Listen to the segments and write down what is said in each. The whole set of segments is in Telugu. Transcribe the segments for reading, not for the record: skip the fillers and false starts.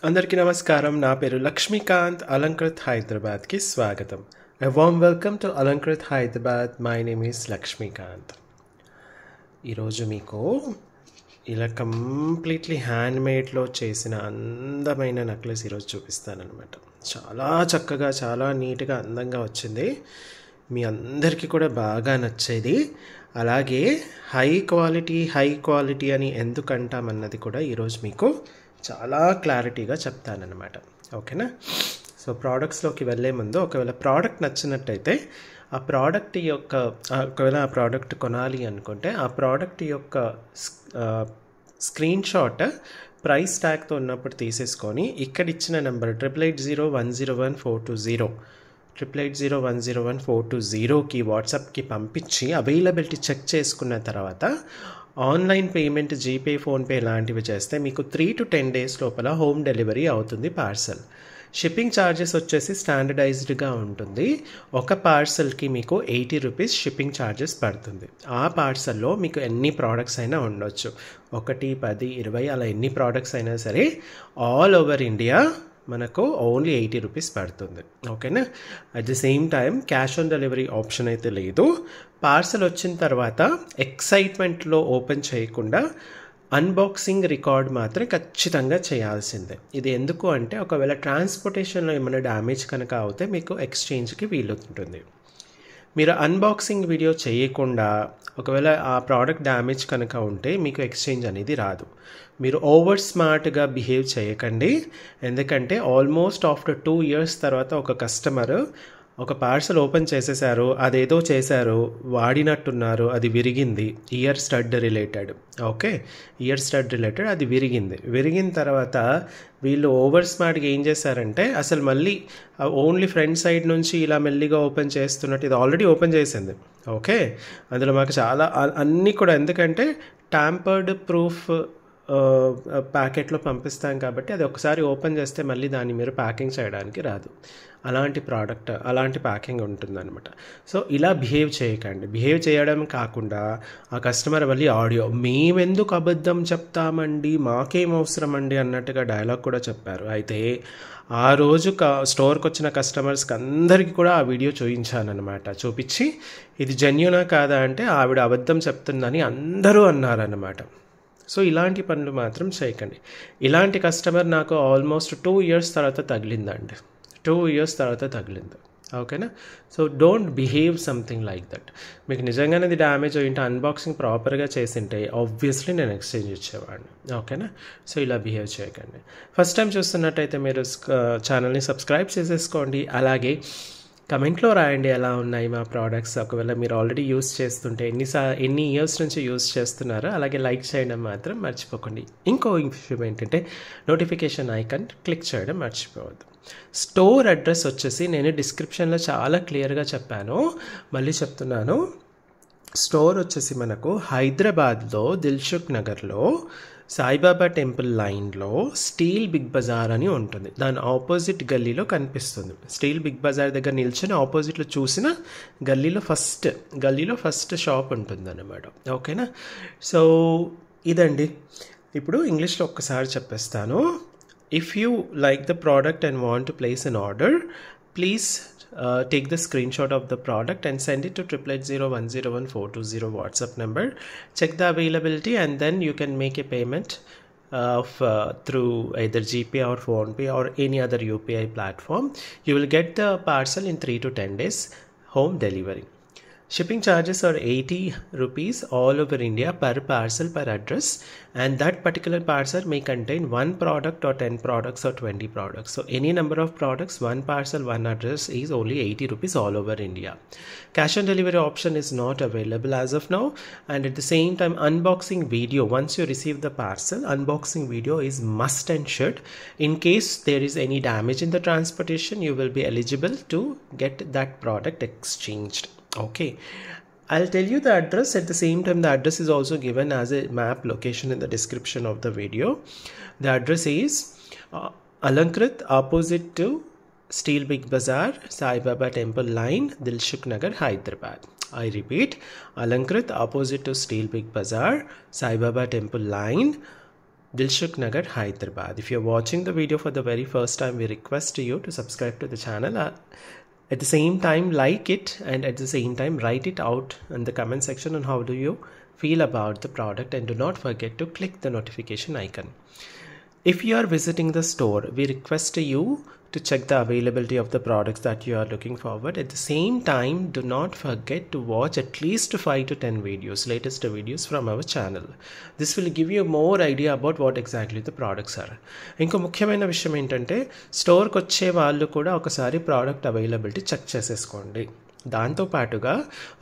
అందరికీ నమస్కారం. నా పేరు లక్ష్మీకాంత్. అలంకృత్ హైదరాబాద్కి స్వాగతం. A warm welcome to Alankrit Hyderabad. My name is Lakshmikanth. ఈరోజు మీకు ఇలా కంప్లీట్లీ హ్యాండ్మేడ్లో చేసిన అందమైన నెక్లెస్ ఈరోజు చూపిస్తానన్నమాట. చాలా చక్కగా, చాలా నీట్గా, అందంగా వచ్చింది. మీ అందరికీ కూడా బాగా నచ్చేది. అలాగే హై క్వాలిటీ అని ఎందుకు అంటామన్నది కూడా ఈరోజు మీకు చాలా క్లారిటీగా చెప్తానన్నమాట. ఓకేనా? సో ప్రోడక్ట్స్లోకి వెళ్ళే ముందు ఒకవేళ ప్రోడక్ట్ నచ్చినట్టయితే ఆ ప్రోడక్ట్ కొనాలి అనుకుంటే ఆ ప్రోడక్ట్ యొక్క స్క్రీన్ షాట్ ప్రైస్ ట్యాగ్తో ఉన్నప్పుడు తీసేసుకొని ఇక్కడ ఇచ్చిన నెంబర్ 8801011420 8801011420కి వాట్సాప్కి పంపించి అవైలబిలిటీ చెక్ చేసుకున్న తర్వాత ఆన్లైన్ పేమెంట్, జీపే, ఫోన్పే లాంటివి చేస్తే మీకు 3 to 10 days లోపల హోమ్ డెలివరీ అవుతుంది పార్సల్. షిప్పింగ్ ఛార్జెస్ వచ్చేసి స్టాండర్డైజ్డ్గా ఉంటుంది. ఒక పార్సల్కి మీకు 80 రూపీస్ షిప్పింగ్ ఛార్జెస్ పడుతుంది. ఆ పార్సల్లో మీకు ఎన్ని ప్రోడక్ట్స్ అయినా ఉండొచ్చు, 1, 10, 20 అలా ఎన్ని ప్రోడక్ట్స్ అయినా సరే ఆల్ ఓవర్ ఇండియా మనకు ఓన్లీ 80 రూపీస్ పడుతుంది. ఓకేనా? At the same time cash on delivery option అయితే లేదు. పార్సల్ వచ్చిన తర్వాత ఎక్సైట్మెంట్లో ఓపెన్ చేయకుండా అన్బాక్సింగ్ రికార్డ్ మాత్రం ఖచ్చితంగా చేయాల్సిందే. ఇది ఎందుకు అంటే ఒకవేళ ట్రాన్స్పోర్టేషన్లో ఏమైనా డ్యామేజ్ కనుక అవుతే మీకు ఎక్స్చేంజ్కి వీలుంటుంది. మీరు అన్బాక్సింగ్ వీడియో చేయకుండా ఒకవేళ ఆ ప్రోడక్ట్ డ్యామేజ్ కనుక ఉంటే మీకు ఎక్స్చేంజ్ అనేది రాదు. మీరు ఓవర్ స్మార్ట్గా బిహేవ్ చేయకండి. ఎందుకంటే ఆల్మోస్ట్ ఆఫ్టర్ 2 years తర్వాత ఒక కస్టమర్ ఒక పార్సల్ ఓపెన్ చేసేసారు, అదేదో చేశారు, వాడినట్టున్నారు, అది విరిగింది. ఇయర్ స్టడ్ రిలేటెడ్ అది విరిగిన తర్వాత వీళ్ళు ఓవర్ స్మార్ట్గా ఏం చేశారంటే అసలు మళ్ళీ ఓన్లీ ఫ్రంట్ సైడ్ నుంచి ఇలా మెల్లిగా ఓపెన్ చేస్తున్నట్టు, ఇది ఆల్రెడీ ఓపెన్ చేసింది. ఓకే, అందులో మాకు చాలా అన్నీ కూడా, ఎందుకంటే ట్యాంపర్డ్ ప్రూఫ్ ప్యాకెట్లో పంపిస్తాం కాబట్టి అది ఒకసారి ఓపెన్ చేస్తే మళ్ళీ దాన్ని మీరు ప్యాకింగ్ చేయడానికి రాదు. అలాంటి ప్రోడక్ట్, అలాంటి ప్యాకింగ్ ఉంటుందన్నమాట. సో ఇలా బిహేవ్ చేయకండి. బిహేవ్ చేయడం కాకుండా ఆ కస్టమర్ మళ్ళీ ఆడియో, మేమెందుకు అబద్ధం చెప్తామండి, మాకేం అవసరం అండి అన్నట్టుగా డైలాగ్ కూడా చెప్పారు. అయితే ఆ రోజు స్టోర్కి వచ్చిన కస్టమర్స్కి అందరికీ కూడా ఆ వీడియో చూపించి ఇది జెన్యూనా కాదా అంటే ఆవిడ అబద్ధం చెప్తుందని అందరూ అన్నారన్నమాట. సో ఇలాంటి పనులు మాత్రం చేయకండి. ఇలాంటి కస్టమర్ నాకు ఆల్మోస్ట్ 2 years తర్వాత తగిలిందండి. 2 years తర్వాత తగిలింది. ఓకేనా? So don't behave something like that. మీకు నిజంగానే ఇది డ్యామేజ్ అయ్యింటే అన్బాక్సింగ్ ప్రాపర్గా చేసింటే ఆబ్వియస్లీ నేను ఎక్స్చేంజ్ ఇచ్చేవాడిని. ఓకేనా? సో ఇలా బిహేవ్ చేయకండి. ఫస్ట్ టైం చూస్తున్నట్టయితే మీరు ఛానల్ని సబ్స్క్రైబ్ చేసేసుకోండి. అలాగే కమెంట్లో రాయండి ఎలా ఉన్నాయి మా ప్రోడక్ట్స్. ఒకవేళ మీరు ఆల్రెడీ యూస్ చేస్తుంటే ఎన్ని ఇయర్స్ నుంచి యూస్ చేస్తున్నారో. అలాగే లైక్ చేయడం మాత్రం మర్చిపోకండి. ఇంకో విషయం ఏంటంటే నోటిఫికేషన్ ఐకాన్ క్లిక్ చేయడం మర్చిపోవద్దు. స్టోర్ అడ్రస్ వచ్చేసి నేను డిస్క్రిప్షన్లో చాలా క్లియర్గా చెప్పాను, మళ్ళీ చెప్తున్నాను. స్టోర్ వచ్చేసి మనకు హైదరాబాద్లో దిల్సుఖ్ నగర్లో సాయిబాబా టెంపుల్ లైన్లో స్టీల్ బిగ్ బజార్ అని ఉంటుంది. దాని ఆపోజిట్ గల్లీలో కనిపిస్తుంది. స్టీల్ బిగ్ బజార్ దగ్గర నిల్చొని ఆపోజిట్లో చూసిన గల్లీలో ఫస్ట్ షాప్ ఉంటుంది అన్నమాట. ఓకేనా? సో ఇదండి. ఇప్పుడు ఇంగ్లీష్లో ఒక్కసారి చెప్పేస్తాను. If you like the product and want to place an order, please take the screenshot of the product and send it to 8801011420 WhatsApp number. Check the availability and then you can make a payment through either GPay or PhonePe or any other UPI platform. You will get the parcel in 3 to 10 days home delivery. Shipping charges are 80 rupees all over India per parcel per address, and that particular parcel may contain 1 product or 10 products or 20 products. So any number of products, 1 parcel, 1 address is only 80 rupees all over India. Cash on delivery option is not available as of now, and at the same time unboxing video, once you receive the parcel, unboxing video is must and should. In case there is any damage in the transportation, you will be eligible to get that product exchanged. Okay, I'll tell you the address. At the same time, the address is also given as a map location in the description of the video. The address is Alankrit, opposite to Steel Big Bazaar, Sai Baba Temple Line, Dilsukhh Nagar, Hyderabad. I repeat, Alankrit, opposite to Steel Big Bazaar, Sai Baba Temple Line, Dilshuk Nagar, Hyderabad. If you're watching the video for the very first time, we request you to subscribe to the channel. At the same time, like it, and at the same time, write it out in the comment section on how do you feel about the product, and do not forget to click the notification icon. If you are visiting the store, we request you to check the availability of the products that you are looking forward. At the same time, do not forget to watch at least 5 to 10 videos, latest videos from our channel. This will give you more idea about what exactly the products are. ఇంకో ముఖ్యమైన విషయం ఏంటంటే, స్టోర్కి వచ్చే వాళ్ళు కూడా ఒకసారి ప్రోడక్ట్ అవైలబిలిటీ చెక్ చేసేసుకోండి. దాంతోపాటుగా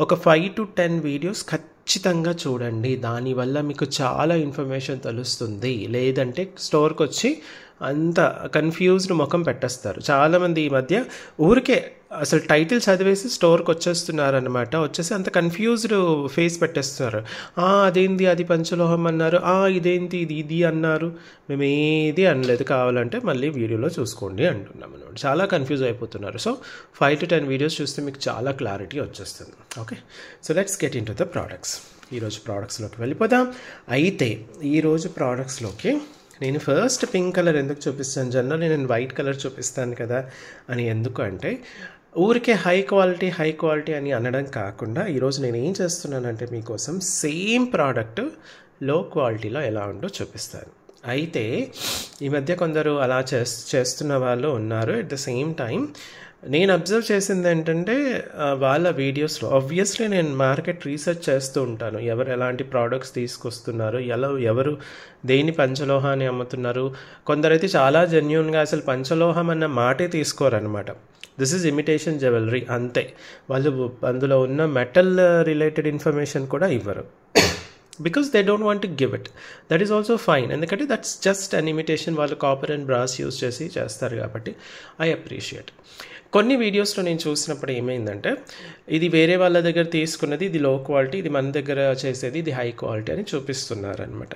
ఒక 5 to 10 వీడియోస్ ఖచ్చితంగా చూడండి. దానివల్ల మీకు చాలా ఇన్ఫర్మేషన్ తెలుస్తుంది. లేదంటే స్టోర్కి వచ్చి అంత కన్ఫ్యూజ్డ్ ముఖం పెట్టేస్తారు. చాలామంది ఈ మధ్య ఊరికే అసలు టైటిల్ చదివేసి స్టోర్కి వచ్చేస్తున్నారు అనమాట. వచ్చేసి అంత కన్ఫ్యూజ్డ్ ఫేస్ పెట్టేస్తున్నారు. అదేంది అది పంచలోహం అన్నారు, ఇదేంటి ఇది అన్నారు. మేము ఏది అనలేదు, కావాలంటే మళ్ళీ వీడియోలో చూసుకోండి అంటున్నాం అనమాట. చాలా కన్ఫ్యూజ్ అయిపోతున్నారు. సో 5 to 10 వీడియోస్ చూస్తే మీకు చాలా క్లారిటీ వచ్చేస్తుంది. Okay, so let's get in to the products. ఈరోజు ప్రోడక్ట్స్లోకి వెళ్ళిపోదాం. అయితే ఈరోజు ప్రోడక్ట్స్లోకి నేను ఫస్ట్ పింక్ కలర్ ఎందుకు చూపిస్తాను, జనరల్లీ నేను వైట్ కలర్ చూపిస్తాను కదా అని. ఎందుకు అంటే ఊరికే హై క్వాలిటీ అని అనడం కాకుండా ఈరోజు నేను ఏం చేస్తున్నానంటే మీకోసం సేమ్ ప్రోడక్ట్ లో క్వాలిటీలో ఎలా ఉందో చూపిస్తాను. అయితే ఈ మధ్య కొందరు అలా చేస్తున్న వాళ్ళు ఉన్నారు. ఎట్ ద సేమ్ టైం నేను అబ్జర్వ్ చేసింది ఏంటంటే వాళ్ళ వీడియోస్లో ఆబ్వియస్లీ నేను మార్కెట్ రీసెర్చ్ చేస్తూ ఉంటాను. ఎవరు ఎలాంటి ప్రోడక్ట్స్ తీసుకొస్తున్నారు, ఎవరు దేని పంచలోహాన్ని అమ్ముతున్నారు. కొందరైతే చాలా జెన్యూన్గా అసలు పంచలోహం అన్న మాటే తీసుకోరనమాట. దిస్ ఈజ్ ఇమిటేషన్ జ్యువెలరీ అంతే. వాళ్ళు అందులో ఉన్న మెటల్ రిలేటెడ్ ఇన్ఫర్మేషన్ కూడా ఇవ్వరు. Because they don't want to give it. That is also fine. ఎందుకంటే దట్స్ జస్ట్ అన్ ఇమిటేషన్. వాళ్ళు కాపర్ అండ్ బ్రాస్ యూజ్ చేసి చేస్తారు కాబట్టి ఐ అప్రిషియేట్. కొన్ని వీడియోస్లో నేను చూసినప్పుడు ఏమైందంటే, ఇది వేరే వాళ్ళ దగ్గర తీసుకున్నది, ఇది లో క్వాలిటీ, ఇది మన దగ్గర చేసేది ఇది హై క్వాలిటీ అని చూపిస్తున్నారనమాట.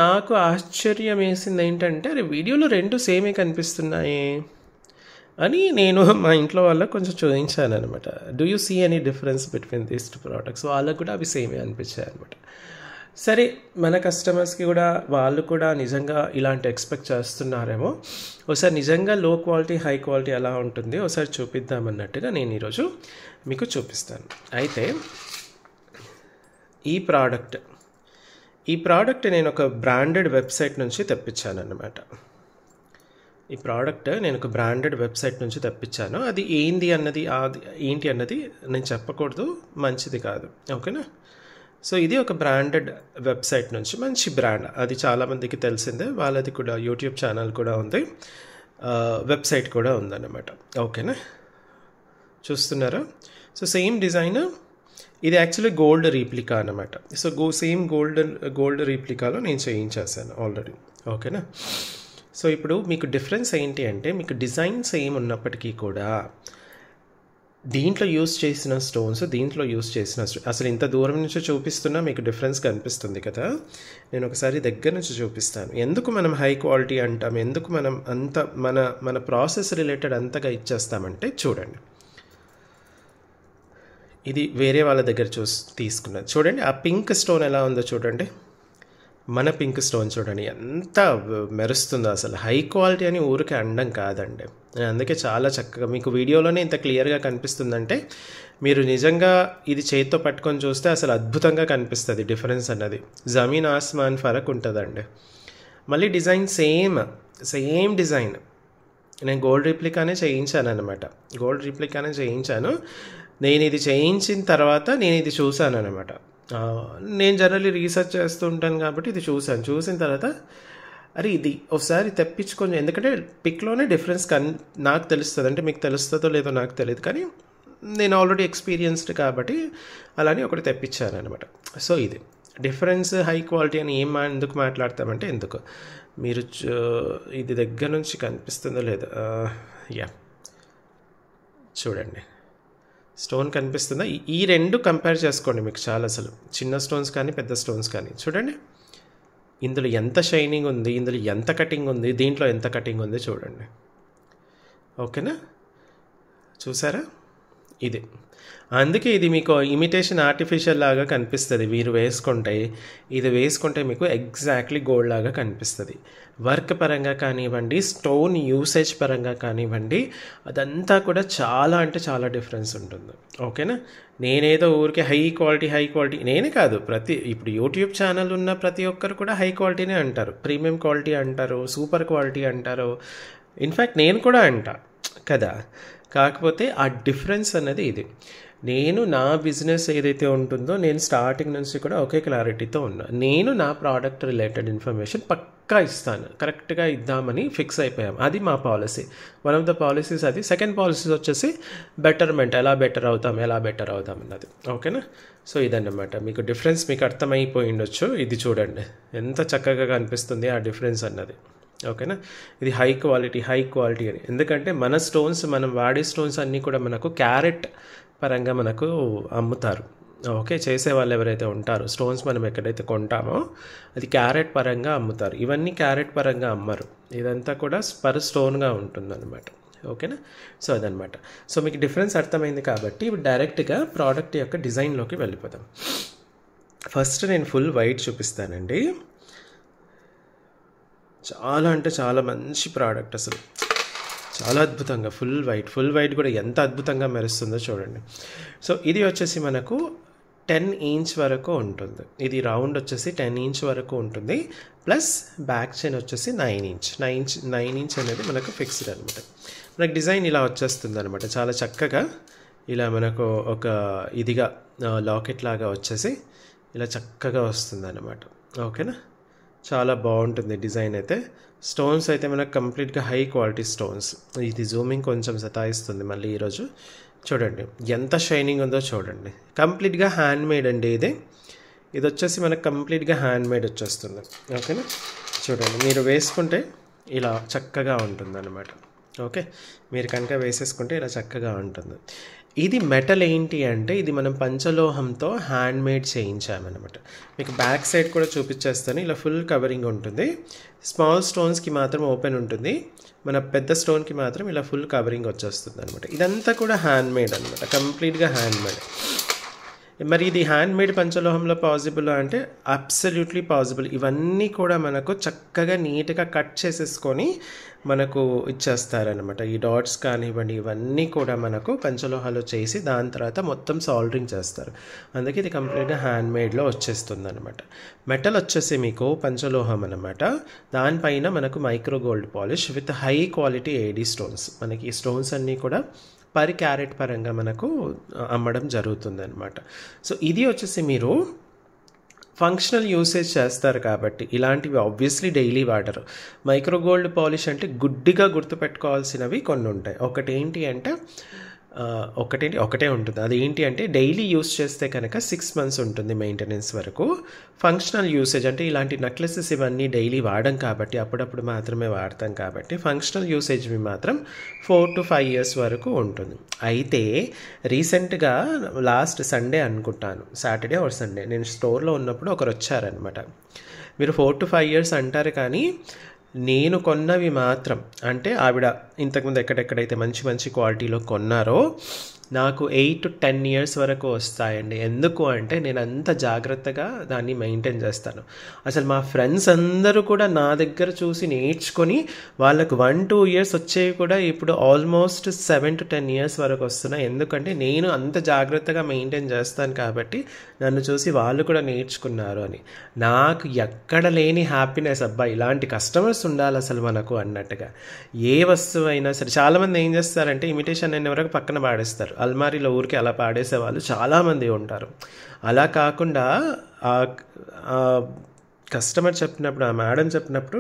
నాకు ఆశ్చర్యం వేసింది ఏంటంటే, అరే వీడియోలో రెండు సేమే కనిపిస్తున్నాయి అని నేను మా ఇంట్లో వాళ్ళకి కొంచెం చూపించాను అనమాట. Do you see any difference between these two products? వాళ్ళకు కూడా అవి సేమే అనిపించాయి అనమాట. సరే, మన కస్టమర్స్కి కూడా వాళ్ళు కూడా నిజంగా ఇలాంటి ఎక్స్పెక్ట్ చేస్తున్నారేమో. ఒకసారి నిజంగా లో క్వాలిటీ హై క్వాలిటీ ఎలా ఉంటుంది ఒకసారి చూపిద్దామన్నట్టుగా నేను ఈరోజు మీకు చూపిస్తాను. అయితే ఈ ప్రోడక్ట్ నేను ఒక బ్రాండెడ్ వెబ్సైట్ నుంచి తెప్పించాను అన్నమాట. ఈ ప్రోడక్ట్ నేను ఒక బ్రాండెడ్ వెబ్సైట్ నుంచి తెప్పించాను. అది ఏంటి అన్నది నేను చెప్పకూడదు, మంచిది కాదు. ఓకేనా? సో ఇది ఒక బ్రాండెడ్ వెబ్సైట్ నుంచి, మంచి బ్రాండ్, అది చాలామందికి తెలిసిందే. వాళ్ళది కూడా యూట్యూబ్ ఛానల్ కూడా ఉంది, వెబ్సైట్ కూడా ఉందన్నమాట. ఓకేనా? చూస్తున్నారా? So same design. ఇది యాక్చువల్లీ గోల్డ్ రీప్లికా అనమాట. సో సేమ్ గోల్డ్ రీప్లికాలో నేను చేయించేసాను ఆల్రెడీ. ఓకేనా? సో ఇప్పుడు మీకు డిఫరెన్స్ ఏంటి అంటే, మీకు డిజైన్ సేమ్ ఉన్నప్పటికీ కూడా దీంట్లో యూస్ చేసిన స్టోన్స్, అసలు ఇంత దూరం నుంచి చూపిస్తున్నా మీకు డిఫరెన్స్ కనిపిస్తుంది కదా. నేను ఒకసారి దగ్గర నుంచి చూపిస్తాను. ఎందుకు మనం హై క్వాలిటీ అంటాం, ఎందుకు మనం అంత మన ప్రాసెస్ రిలేటెడ్ అంతగా ఇచ్చేస్తామంటే, చూడండి, ఇది వేరే వాళ్ళ దగ్గర తీసుకున్నది. చూడండి ఆ పింక్ స్టోన్ ఎలా ఉందో చూడండి. మన పింక్ స్టోన్ చూడండి ఎంత మెరుస్తుందో. అసలు హై క్వాలిటీ అని ఊరికే అనడం కాదండి. అందుకే చాలా చక్కగా మీకు వీడియోలోనే ఇంత క్లియర్గా కనిపిస్తుందంటే, మీరు నిజంగా ఇది చేతితో పట్టుకొని చూస్తే అసలు అద్భుతంగా కనిపిస్తుంది డిఫరెన్స్ అన్నది. జమీన్ ఆస్మాన్ ఫరక్ ఉంటుందండి. మళ్ళీ డిజైన్ సేమ్ డిజైన్. నేను గోల్డ్ రీప్లికానే చేయించాను అనమాట. నేను ఇది చేయించిన తర్వాత నేను ఇది చూశాను అనమాట. నేను జనరల్లీ రీసెర్చ్ చేస్తూ ఉంటాను కాబట్టి ఇది చూసిన తర్వాత అరే ఇది ఒకసారి తెప్పించుకొని, ఎందుకంటే పిక్లోనే డిఫరెన్స్ నాకు తెలుస్తుంది. అంటే మీకు తెలుస్తుందో లేదో నాకు తెలియదు, కానీ నేను ఆల్రెడీ ఎక్స్పీరియన్స్డ్ కాబట్టి అలానే ఒకటి తెప్పించాను అనమాట. సో ఇది డిఫరెన్స్ హై క్వాలిటీ అని ఎందుకు మాట్లాడతామంటే, ఎందుకు మీరు ఇది దగ్గర నుంచి కనిపిస్తుందో లేదో, చూడండి స్టోన్ కనిపిస్తుందా? ఈ రెండు కంపేర్ చేసుకోండి, మీకు చాలా అసలు చిన్న స్టోన్స్ కానీ పెద్ద స్టోన్స్ కానీ చూడండి. ఇందులో ఎంత షైనింగ్ ఉంది, ఇందులో ఎంత కటింగ్ ఉంది, దీంట్లో ఎంత కటింగ్ ఉంది చూడండి. ఓకేనా? చూసారా? ఇది. అందుకే ఇది మీకు ఇమిటేషన్ ఆర్టిఫిషియల్ లాగా కనిపిస్తుంది మీరు వేసుకుంటే. ఇది వేసుకుంటే మీకు ఎగ్జాక్ట్లీ గోల్డ్ లాగా కనిపిస్తుంది. వర్క్ పరంగా కానివ్వండి, స్టోన్ యూసేజ్ పరంగా కానివ్వండి, అదంతా కూడా చాలా అంటే చాలా డిఫరెన్స్ ఉంటుంది. ఓకేనా? నేనేదో ఊరికే హై క్వాలిటీ నేనే కాదు, ఇప్పుడు యూట్యూబ్ ఛానల్ ఉన్న ప్రతి ఒక్కరు కూడా హై క్వాలిటీనే అంటారు, ప్రీమియం క్వాలిటీ అంటారు, సూపర్ క్వాలిటీ అంటారు. ఇన్ఫ్యాక్ట్ నేను కూడా అంటా కదా. కాకపోతే ఆ డిఫరెన్స్ అన్నది ఇది. నేను నా బిజినెస్ ఏదైతే ఉంటుందో నేను స్టార్టింగ్ నుంచి కూడా ఒకే క్లారిటీతో ఉన్నా. నేను నా ప్రోడక్ట్ రిలేటెడ్ ఇన్ఫర్మేషన్ పక్కా ఇస్తాను, కరెక్ట్గా ఇద్దామని ఫిక్స్ అయిపోయాం. అది మా policy, one of the policies అది. సెకండ్ పాలసీస్ వచ్చేసి బెటర్మెంట్, ఎలా బెటర్ అవుతాం అన్నది. ఓకేనా? సో ఇదన్నమాట. మీకు డిఫరెన్స్ మీకు అర్థమైపోయి ఉండొచ్చు. ఇది చూడండి ఎంత చక్కగా కనిపిస్తుంది ఆ డిఫరెన్స్ అన్నది. ఓకేనా? ఇది హై క్వాలిటీ అని. ఎందుకంటే మన స్టోన్స్, మనం వాడే స్టోన్స్ అన్నీ కూడా మనకు క్యారెట్ పరంగా మనకు అమ్ముతారు. ఓకే, చేసే వాళ్ళు ఎవరైతే ఉంటారో, స్టోన్స్ మనం ఎక్కడైతే కొంటామో అది క్యారెట్ పరంగా అమ్ముతారు. ఇవన్నీ క్యారెట్ పరంగా అమ్మరు, ఇదంతా కూడా పర్ స్టోన్గా ఉంటుందన్నమాట. ఓకేనా? సో అదనమాట. సో మీకు డిఫరెన్స్ అర్థమైంది కాబట్టి ఇప్పుడు డైరెక్ట్గా ప్రోడక్ట్ యొక్క డిజైన్లోకి వెళ్ళిపోదాం. ఫస్ట్ నేను ఫుల్ వైట్ చూపిస్తానండి. చాలా అంటే చాలా మంచి ప్రోడక్ట్, అసలు చాలా అద్భుతంగా ఫుల్ వైట్ కూడా ఎంత అద్భుతంగా మెరుస్తుందో చూడండి. సో ఇది వచ్చేసి మనకు 10 ఇంచ్ వరకు ఉంటుంది. ఇది రౌండ్ వచ్చేసి 10 ఇంచ్ వరకు ఉంటుంది. ప్లస్ బ్యాక్ చైన్ వచ్చేసి 9 ఇంచ్ అనేది మనకు ఫిక్స్డ్ అనమాట. మనకు డిజైన్ ఇలా వచ్చేస్తుంది అనమాట. చాలా చక్కగా ఇలా మనకు ఒక ఇదిగా లాకెట్ లాగా వచ్చేసి ఇలా చక్కగా వస్తుంది అనమాట. ఓకేనా? చాలా బాగుంటుంది డిజైన్ అయితే. స్టోన్స్ అయితే మనకు కంప్లీట్గా హై క్వాలిటీ స్టోన్స్. ఇది జూమింగ్ కొంచెం సతాయిస్తుంది మళ్ళీ ఈరోజు. చూడండి ఎంత షైనింగ్ ఉందో చూడండి. కంప్లీట్గా హ్యాండ్ మేడ్ అండి ఇది వచ్చేసి మనకు కంప్లీట్గా హ్యాండ్ మేడ్ వచ్చేస్తుంది. ఓకేనా? చూడండి మీరు వేసుకుంటే ఇలా చక్కగా ఉంటుంది అనమాట. ఓకే, మీరు కనుక వేసేసుకుంటే ఇలా చక్కగా ఉంటుంది. ఇది మెటల్ ఏంటి అంటే ఇది మనం పంచలోహంతో హ్యాండ్ మేడ్ చేయించామన్నమాట. మీకు బ్యాక్ సైడ్ కూడా చూపించేస్తాను. ఇలా ఫుల్ కవరింగ్ ఉంటుంది. స్మాల్ స్టోన్స్కి మాత్రం ఓపెన్ ఉంటుంది, మన పెద్ద స్టోన్కి మాత్రం ఇలా ఫుల్ కవరింగ్ వచ్చేస్తుంది అనమాట. ఇదంతా కూడా హ్యాండ్ మేడ్ అనమాట, కంప్లీట్గా హ్యాండ్ మేడ్. మరి ఇది హ్యాండ్ మేడ్ పంచలోహంలో పాసిబుల్ అంటే అబ్సల్యూట్లీ పాసిబుల్. ఇవన్నీ కూడా మనకు చక్కగా నీట్గా కట్ చేసేసుకొని మనకు ఇచ్చేస్తారనమాట. ఈ డాట్స్ కానివ్వండి ఇవన్నీ కూడా మనకు పంచలోహాలు చేసి దాని తర్వాత మొత్తం సాల్డరింగ్ చేస్తారు. అందుకే ఇది కంప్లీట్గా హ్యాండ్ మేడ్లో వచ్చేస్తుంది అనమాట. మెటల్ వచ్చేసి మీకు పంచలోహం అనమాట. దానిపైన మనకు micro gold polish with high quality AD stones. మనకి ఈ స్టోన్స్ అన్నీ కూడా పర్ క్యారెట్ పరంగా మనకు అమ్మడం జరుగుతుంది అనమాట. సో ఇది వచ్చేసి మీరు ఫంక్షనల్ యూసేజ్ చేస్తారు కాబట్టి ఇలాంటివి ఆబ్వియస్లీ డైలీ వాడరు. మైక్రో గోల్డ్ పాలిష్ అంటే గుడ్డిగా గుర్తుపెట్టుకోవాల్సినవి కొన్ని ఉంటాయి. ఒకటే ఉంటుంది. అది ఏంటి అంటే డైలీ యూస్ చేస్తే కనుక 6 months ఉంటుంది మెయింటెనెన్స్ వరకు. ఫంక్షనల్ యూసేజ్ అంటే ఇలాంటి నెక్లెసెస్ ఇవన్నీ డైలీ వాడడం కాబట్టి అప్పుడప్పుడు మాత్రమే వాడతాం కాబట్టి ఫంక్షనల్ యూసేజ్వి మాత్రం 4 to 5 years వరకు ఉంటుంది. అయితే రీసెంట్గా లాస్ట్ సండే అనుకుంటాను, సాటర్డే ఆర్ సండే, నేను స్టోర్లో ఉన్నప్పుడు ఒకరు వచ్చారనమాట. మీరు 4 to 5 years అంటారు కానీ నేను కొన్నవి మాత్రం, అంటే ఆవిడ ఇంతకుముందు ఎక్కడెక్కడైతే మంచి మంచి క్వాలిటీలో కొన్నారో నాకు 8 to 10 years వరకు వస్తాయండి. ఎందుకు అంటే నేను అంత జాగ్రత్తగా దాన్ని మెయింటైన్ చేస్తాను. అసలు మా ఫ్రెండ్స్ అందరూ కూడా నా దగ్గర చూసి నేర్చుకొని వాళ్ళకు 1-2 years వచ్చేవి కూడా ఇప్పుడు ఆల్మోస్ట్ 7 to 10 years వరకు వస్తున్నాయి. ఎందుకంటే నేను అంత జాగ్రత్తగా మెయింటైన్ చేస్తాను కాబట్టి నన్ను చూసి వాళ్ళు కూడా నేర్చుకున్నారు అని. నాకు ఎక్కడ లేని హ్యాపీనెస్, అబ్బా ఇలాంటి కస్టమర్స్ ఉండాలి అసలు మనకు అన్నట్టుగా. ఏ వస్తువు అయినా సరే, చాలామంది ఏం చేస్తారంటే ఇమిటేషన్ అయిన వరకు పక్కన పాడేస్తారు, అల్మారీలో ఊరికి అలా పాడేసే వాళ్ళు చాలామంది ఉంటారు. అలా కాకుండా కస్టమర్ చెప్పినప్పుడు, ఆ మేడం చెప్పినప్పుడు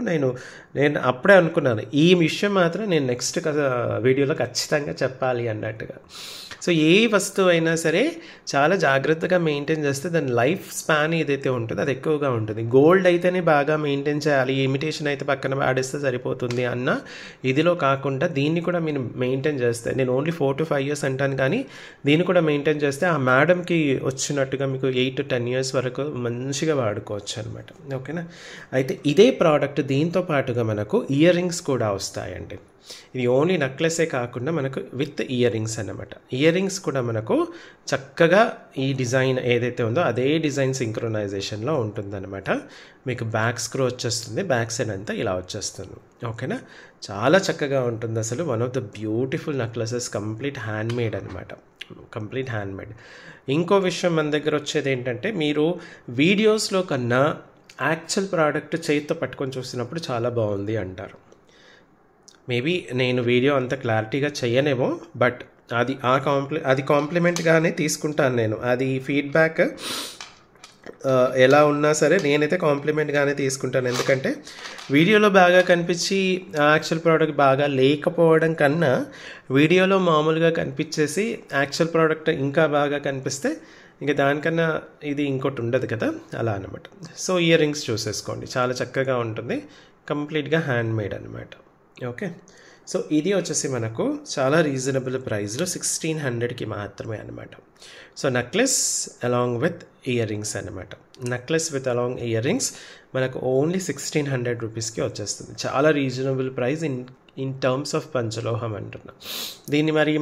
నేను అప్పుడే అనుకున్నాను ఈ విషయం మాత్రం నేను నెక్స్ట్ వీడియోలో ఖచ్చితంగా చెప్పాలి అన్నట్టుగా. సో ఏ వస్తువు అయినా సరే చాలా జాగ్రత్తగా మెయింటైన్ చేస్తే దాని లైఫ్ స్పాన్ ఏదైతే ఉంటుందో అది ఎక్కువగా ఉంటుంది. గోల్డ్ అయితేనే బాగా మెయింటైన్ చేయాలి, ఇమిటేషన్ అయితే పక్కన వాడేస్తే సరిపోతుంది అన్న ఇదిలో కాకుండా దీన్ని కూడా మీరు మెయింటైన్ చేస్తే, నేను ఓన్లీ 4 to 5 years అంటాను కానీ దీన్ని కూడా మెయింటైన్ చేస్తే ఆ మేడంకి వచ్చినట్టుగా మీకు 8 to 10 years వరకు మంచిగా వాడుకోవచ్చు అనమాట. ఓకేనా? అయితే ఇదే ప్రోడక్ట్ దీంతో పాటుగా మనకు ఇయర్ రింగ్స్ కూడా వస్తాయండి. ఇది ఓన్లీ నెక్లెసే కాకుండా మనకు విత్ ఇయర్ రింగ్స్ అన్నమాట. ఇయర్ రింగ్స్ కూడా మనకు చక్కగా ఈ డిజైన్ ఏదైతే ఉందో అదే డిజైన్ సింక్రొనైజేషన్లో ఉంటుందన్నమాట. మీకు బ్యాక్ స్క్రూ వచ్చేస్తుంది, బ్యాక్ సైడ్ అంతా ఇలా వచ్చేస్తుంది. ఓకేనా, చాలా చక్కగా ఉంటుంది అసలు. One of the beautiful necklaces, complete hand made అనమాట, కంప్లీట్ హ్యాండ్ మేడ్. ఇంకో విషయం మన దగ్గర వచ్చేది ఏంటంటే, మీరు వీడియోస్లో కన్నా యాక్చువల్ ప్రోడక్ట్ చేతితో పట్టుకొని చూసినప్పుడు చాలా బాగుంది అంటారు. మేబీ నేను వీడియో అంత క్లారిటీగా చెయ్యనేమో, బట్ అది కాంప్లిమెంట్గానే తీసుకుంటాను నేను. అది ఫీడ్బ్యాక్ ఎలా ఉన్నా సరే నేనైతే కాంప్లిమెంట్గానే తీసుకుంటాను. ఎందుకంటే వీడియోలో బాగా కనిపించి యాక్చువల్ ప్రోడక్ట్ బాగా లేకపోవడం కన్నా వీడియోలో మామూలుగా కనిపించేసి యాక్చువల్ ప్రోడక్ట్ ఇంకా బాగా కనిపిస్తే ఇంకా దానికన్నా ఇది ఇంకోటి ఉండదు కదా, అలా అనమాట. సో ఇయర్ రింగ్స్ చూసేసుకోండి, చాలా చక్కగా ఉంటుంది, కంప్లీట్గా హ్యాండ్ మేడ్ అనమాట. ఓకే, సో ఇది వచ్చేసి మనకు చాలా రీజనబుల్ ప్రైస్లో 1600కి మాత్రమే అనమాట. So necklace along with earrings అనమాట. Necklace with along earrings మనకు ఓన్లీ 1600 రూపీస్కి వచ్చేస్తుంది. చాలా reasonable price in terms of పంచలోహం అంటున్నా. దీన్ని మరి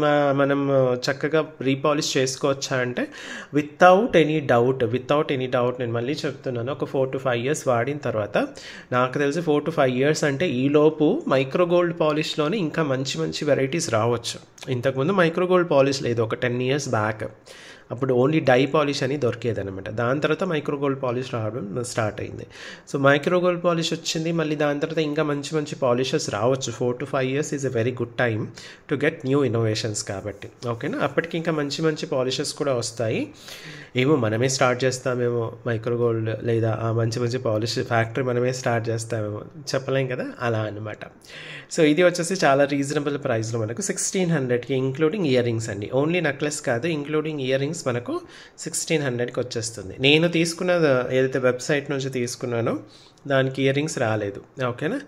మనం చక్కగా రీపాలిష్ చేసుకోవచ్చా అంటే వితౌట్ ఎనీ డౌట్ నేను మళ్ళీ చెప్తున్నాను, ఒక 4 to 5 years వాడిన తర్వాత నాకు తెలిసి 4 to 5 years అంటే ఈలోపు మైక్రో గోల్డ్ పాలిష్లోనే ఇంకా మంచి మంచి వెరైటీస్ రావచ్చు. ఇంతకుముందు మైక్రో గోల్డ్ పాలిష్ లేదు, ఒక 10 years బ్యాక్. అప్పుడు ఓన్లీ డై పాలిష్ అని దొరికేది అనమాట. దాని తర్వాత మైక్రో గోల్డ్ పాలిష్ రావడం స్టార్ట్ అయింది. సో మైక్రో గోల్డ్ పాలిష్ వచ్చింది, మళ్ళీ దాని తర్వాత ఇంకా మంచి మంచి పాలిషెస్ రావచ్చు. 4 to 5 years is a very good time to get new innovations కాబట్టి. ఓకేనా, అప్పటికి ఇంకా మంచి మంచి పాలిషెస్ కూడా వస్తాయి. ఏమో మనమే స్టార్ట్ చేస్తామేమో మైక్రో గోల్డ్, లేదా ఆ మంచి మంచి పాలిష్ ఫ్యాక్టరీ మనమే స్టార్ట్ చేస్తామేమో, చెప్పలేం కదా, అలా అనమాట. సో ఇది వచ్చేసి చాలా రీజనబుల్ ప్రైస్లో మనకు 1600కి ఇంక్లూడింగ్ ఇయర్ రింగ్స్ అండి. ఓన్లీ నెక్లెస్ కాదు, ఇంక్లూడింగ్ ఇయర్ రింగ్స్ మనకు 1600కి వచ్చేస్తుంది. నేను తీసుకున్న ఏదైతే వెబ్సైట్ నుంచి తీసుకున్నానో దానికి ఇయర్ రింగ్స్ రాలేదు. ఓకేనా,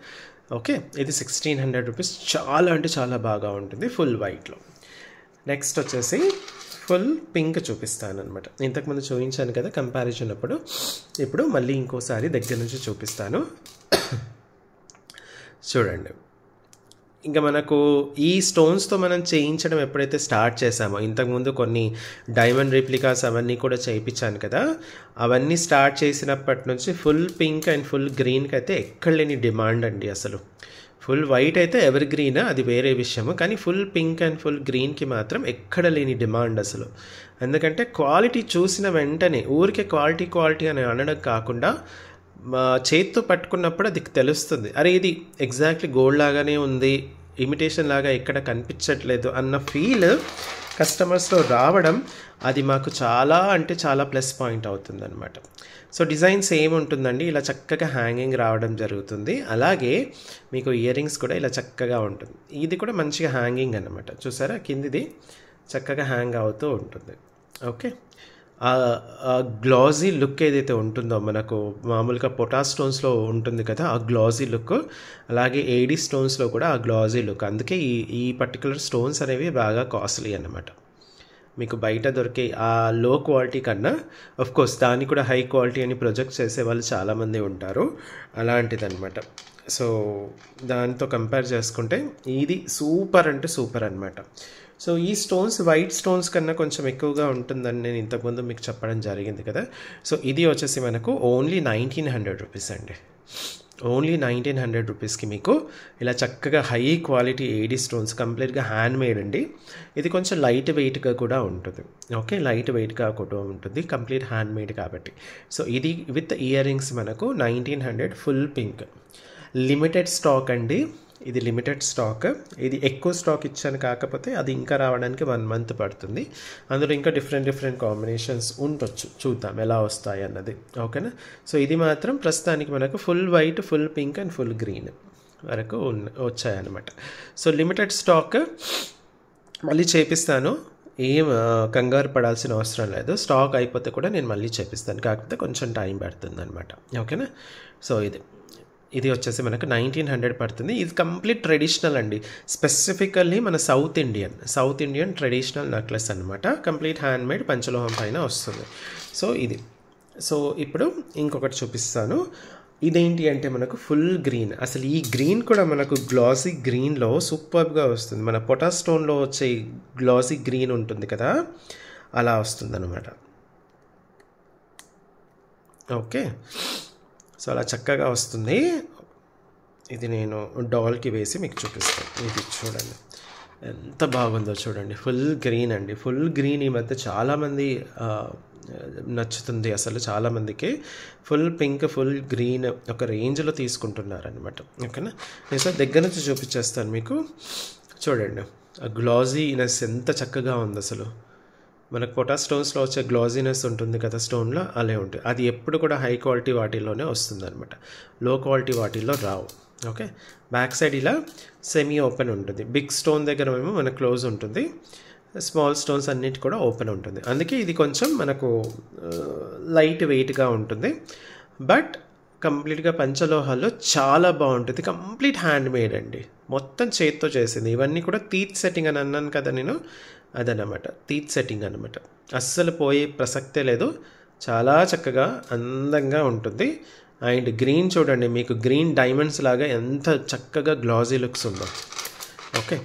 ఓకే, ఇది 1600 రూపీస్. చాలా అంటే చాలా బాగా ఉంటుంది ఫుల్ వైట్లో. నెక్స్ట్ వచ్చేసి ఫుల్ పింక్ చూపిస్తాను అనమాట. ఇంతకుముందు చూపించాను కదా కంపారిజన్ అప్పుడు, ఇప్పుడు మళ్ళీ ఇంకోసారి దగ్గర నుంచి చూపిస్తాను. చూడండి, ఇంకా మనకు ఈ స్టోన్స్తో మనం చేయించడం ఎప్పుడైతే స్టార్ట్ చేసామో, ఇంతకుముందు కొన్ని డైమండ్ రిప్లికాస్ అవన్నీ కూడా చేయించాను కదా, అవన్నీ స్టార్ట్ చేసినప్పటి నుంచి ఫుల్ పింక్ అండ్ ఫుల్ గ్రీన్కి అయితే ఎక్కడ లేని డిమాండ్ అండి అసలు. ఫుల్ వైట్ అయితే ఎవర్ గ్రీన్, అది వేరే విషయము, కానీ ఫుల్ పింక్ అండ్ ఫుల్ గ్రీన్కి మాత్రం ఎక్కడ లేని డిమాండ్ అసలు. ఎందుకంటే క్వాలిటీ చూసిన వెంటనే ఊరికే క్వాలిటీ అని అనడం కాకుండా చేతితో పట్టుకున్నప్పుడు అది తెలుస్తుంది, అరే ఇది ఎగ్జాక్ట్లీ గోల్డ్ లాగానే ఉంది, ఇమిటేషన్ లాగా ఎక్కడ కనిపించట్లేదు అన్న ఫీల్ కస్టమర్స్లో రావడం, అది మాకు చాలా అంటే చాలా ప్లస్ పాయింట్ అవుతుంది అనమాట. సో డిజైన్ సేమ్ ఉంటుందండి, ఇలా చక్కగా హ్యాంగింగ్ రావడం జరుగుతుంది. అలాగే మీకు ఇయర్ రింగ్స్ కూడా ఇలా చక్కగా ఉంటుంది. ఇది కూడా మంచిగా హ్యాంగింగ్ అనమాట, చూసారా, కిందిది చక్కగా హ్యాంగ్ అవుతూ ఉంటుంది. ఓకే, గ్లాజీ లుక్ ఏదైతే ఉంటుందో మనకు మామూలుగా పొటాస్ స్టోన్స్లో ఉంటుంది కదా ఆ గ్లాజీ లుక్, అలాగే ఏడీ స్టోన్స్లో కూడా ఆ గ్లాజీ లుక్. అందుకే ఈ పర్టికులర్ స్టోన్స్ అనేవి బాగా కాస్ట్లీ అన్నమాట. మీకు బయట దొరికే ఆ లో క్వాలిటీ కన్నా కోర్స్ దాన్ని కూడా హై క్వాలిటీ అని ప్రొజెక్ట్ చేసే వాళ్ళు చాలామంది ఉంటారు, అలాంటిదన్నమాట. సో దాంతో కంపేర్ చేసుకుంటే ఇది సూపర్ అంటే సూపర్ అనమాట. సో ఈ స్టోన్స్ వైట్ స్టోన్స్ కన్నా కొంచెం ఎక్కువగా ఉంటుందని నేను ఇంతకుముందు మీకు చెప్పడం జరిగింది కదా. సో ఇది వచ్చేసి మనకు ఓన్లీ 1900 రూపీస్ అండి. ఓన్లీ 1900 రూపీస్కి మీకు ఇలా చక్కగా హై క్వాలిటీ ఏడీ స్టోన్స్, కంప్లీట్గా హ్యాండ్ మేడ్ అండి. ఇది కొంచెం లైట్ వెయిట్గా కూడా ఉంటుంది. ఓకే, లైట్ వెయిట్గా కూడా ఉంటుంది, కంప్లీట్ హ్యాండ్ మేడ్ కాబట్టి. సో ఇది విత్ ఇయర్ రింగ్స్ మనకు 1900 ఫుల్ పింక్. లిమిటెడ్ స్టాక్ అండి, ఇది లిమిటెడ్ స్టాక్. ఇది ఎక్కువ స్టాక్ ఇచ్చాను, కాకపోతే అది ఇంకా రావడానికి 1 month పడుతుంది. అందులో ఇంకా డిఫరెంట్ కాంబినేషన్స్ ఉండొచ్చు, చూద్దాం ఎలా వస్తాయి అన్నది. ఓకేనా, సో ఇది మాత్రం ప్రస్తుతానికి మనకు full white, full pink and full green వరకు వచ్చాయన్నమాట. సో లిమిటెడ్ స్టాక్ మళ్ళీ చేపిస్తాను, ఏం కంగారు పడాల్సిన అవసరం లేదు. స్టాక్ అయిపోతే కూడా నేను మళ్ళీ చేపిస్తాను, కాకపోతే కొంచెం టైం పడుతుంది అనమాట. ఓకేనా, సో ఇది వచ్చేసి మనకు 1900 పడుతుంది. ఇది కంప్లీట్ ట్రెడిషనల్ అండి, స్పెసిఫికల్లీ మన సౌత్ ఇండియన్ ట్రెడిషనల్ నెక్లెస్ అనమాట. కంప్లీట్ హ్యాండ్ మేడ్ పంచలోహం పైన వస్తుంది. సో ఇది. సో ఇప్పుడు ఇంకొకటి చూపిస్తాను. ఇదేంటి అంటే మనకు ఫుల్ గ్రీన్. అసలు ఈ గ్రీన్ కూడా మనకు గ్లాసీ గ్రీన్లో సూపర్గా వస్తుంది. మన పొటాస్ స్టోన్లో వచ్చే గ్లాసీ గ్రీన్ ఉంటుంది కదా, అలా వస్తుంది అనమాట. ఓకే, సో అలా చక్కగా వస్తుంది. ఇది నేను డాల్కి వేసి మీకు చూపిస్తాను. ఇది చూడండి ఎంత బాగుందో చూడండి. ఫుల్ గ్రీన్ అండి. ఫుల్ గ్రీన్ ఈ మధ్య చాలామంది నచ్చుతుంది. అసలు చాలామందికి ఫుల్ పింక్ ఫుల్ గ్రీన్ ఒక రేంజ్లో తీసుకుంటున్నారనమాట. ఓకేనా, నేను సార్ దగ్గర నుంచి చూపించేస్తాను మీకు. చూడండి ఆ గ్లాజీనెస్ ఎంత చక్కగా ఉంది. అసలు మనకు పొటాస్ స్టోన్స్లో వచ్చే గ్లాజీనెస్ ఉంటుంది కదా స్టోన్లో, అలా ఉంటుంది. అది ఎప్పుడు కూడా హై క్వాలిటీ వాటిల్లోనే వస్తుంది అనమాట, లో క్వాలిటీ వాటిల్లో రావు. ఓకే, బ్యాక్ సైడ్ ఇలా సెమీ ఓపెన్ ఉంటుంది. బిగ్ స్టోన్ దగ్గర ఏమో మనకు క్లోజ్ ఉంటుంది, స్మాల్ స్టోన్స్ అన్నిటి కూడా ఓపెన్ ఉంటుంది. అందుకే ఇది కొంచెం మనకు లైట్ వెయిట్గా ఉంటుంది. బట్ కంప్లీట్గా పంచలోహాల్లో చాలా బాగుంటుంది. కంప్లీట్ హ్యాండ్ మేడ్ అండి, మొత్తం చేతితో చేసింది. ఇవన్నీ కూడా తీత్ సెట్టింగ్ అని అన్నాను కదా నేను, అదనమాట తీత్ సెట్టింగ్ అనమాట. అస్సలు పోయే ప్రసక్తే లేదు. చాలా చక్కగా అందంగా ఉంటుంది. అండ్ గ్రీన్ చూడండి, మీకు గ్రీన్ డైమండ్స్ లాగా ఎంత చక్కగా గ్లాజీ లుక్స్ ఉందో. ఓకే,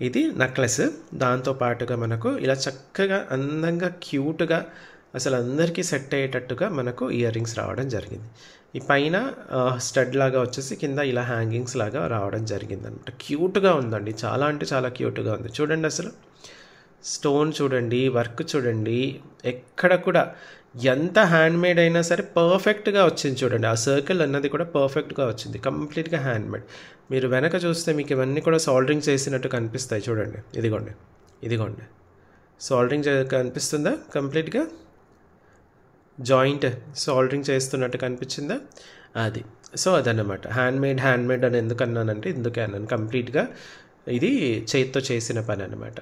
ఇది నెక్లెస్. దాంతోపాటుగా మనకు ఇలా చక్కగా అందంగా క్యూట్గా అసలు అందరికీ సెట్ అయ్యేటట్టుగా మనకు ఇయర్ రింగ్స్ రావడం జరిగింది. ఈ పైన స్టడ్ లాగా వచ్చేసి కింద ఇలా హ్యాంగింగ్స్ లాగా రావడం జరిగింది అనమాట. క్యూట్గా ఉందండి, చాలా అంటే చాలా క్యూట్గా ఉంది. చూడండి అసలు స్టోన్ చూడండి, వర్క్ చూడండి, ఎక్కడ కూడా ఎంత హ్యాండ్మేడ్ అయినా సరే పర్ఫెక్ట్గా వచ్చింది. చూడండి ఆ సర్కిల్ అన్నది కూడా పర్ఫెక్ట్గా వచ్చింది, కంప్లీట్గా హ్యాండ్మేడ్. మీరు వెనక చూస్తే మీకు ఇవన్నీ కూడా సాల్డరింగ్ చేసినట్టు కనిపిస్తాయి. చూడండి ఇదిగోండి, ఇదిగోండి సాల్డరింగ్ కనిపిస్తుందా? కంప్లీట్గా జాయింట్ సాల్డరింగ్ చేస్తున్నట్టు కనిపించిందా? అది. సో అదన్నమాట హ్యాండ్మేడ్ అని ఎందుకు అన్నానంటే ఇందుకే అన్నాను, కంప్లీట్గా ఇది చేతితో చేసిన పని అనమాట.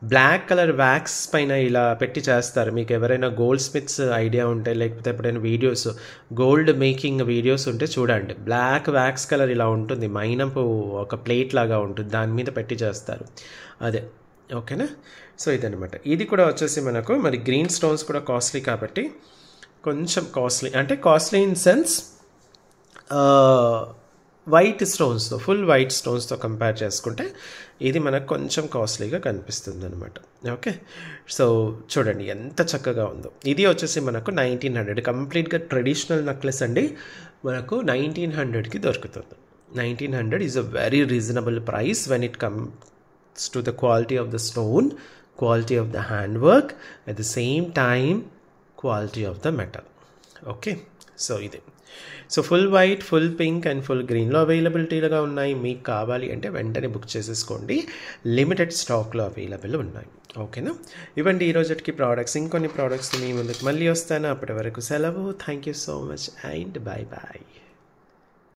బ్లాక్ కలర్ వ్యాక్స్ పైన ఇలా పెట్టి చేస్తారు. మీకు ఎవరైనా గోల్డ్ స్మిత్స్ ఐడియా ఉంటే, లేకపోతే ఎప్పుడైనా వీడియోస్ గోల్డ్ మేకింగ్ వీడియోస్ ఉంటే చూడండి. బ్లాక్ వ్యాక్స్ కలర్ ఇలా ఉంటుంది, మైనపు ఒక ప్లేట్ లాగా ఉంటుంది, దాని మీద పెట్టి చేస్తారు అదే. ఓకేనా, సో ఇదనమాట. ఇది కూడా వచ్చేసి మనకు మరి గ్రీన్ స్టోన్స్ కూడా కాస్ట్లీ కాబట్టి కొంచెం కాస్ట్లీ, అంటే కాస్ట్లీ ఇన్ సెన్స్ వైట్ స్టోన్స్తో, ఫుల్ వైట్ స్టోన్స్తో కంపేర్ చేసుకుంటే ఇది మనకు కొంచెం కాస్ట్లీగా కనిపిస్తుంది అనమాట. ఓకే, సో చూడండి ఎంత చక్కగా ఉందో. ఇది వచ్చేసి మనకు 1900, కంప్లీట్గా ట్రెడిషనల్ నెక్లెస్ అండి. మనకు 1900కి దొరుకుతుంది. 1900 is a very reasonable price when it comes to the quality of the stone, quality of the hand work, at the same time quality of the metal. Okay, so ఇది. So full white, full pink and full గ్రీన్లో అవైలబిలిటీగా ఉన్నాయి. మీకు కావాలి అంటే వెంటనే బుక్ చేసేసుకోండి, లిమిటెడ్ స్టాక్లో అవైలబుల్ ఉన్నాయి. ఓకేనా, ఇవ్వండి ఈరోజుకి ప్రోడక్ట్స్. ఇంకొన్ని ప్రోడక్ట్స్ మీ ముందుకు మళ్ళీ వస్తాను. అప్పటి వరకు సెలవు. Thank you so much and bye bye.